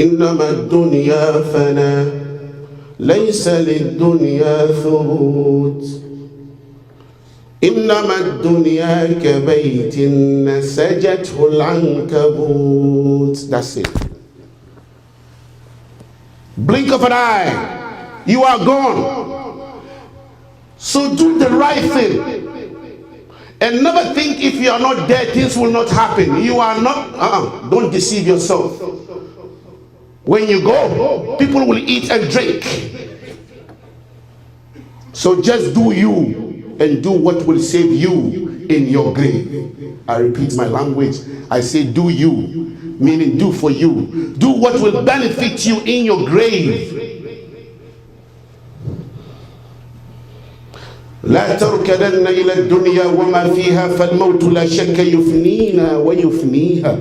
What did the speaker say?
إنما الدنيا فنا ليس للدنيا ثبوت إنما الدنيا كبيت نسجته العنكبوت. That's it. Blink of an eye, you are gone. So do the right thing. And never think if you are not dead, things will not happen. You are not, don't deceive yourself. When you go, people will eat and drink. So just do you and do what will save you in your grave. I repeat my language. I say do you, meaning do for you. Do what will benefit you in your grave. لا تركنن إلى الدنيا وما فيها فالموت لا شك يفنينا ويفنيها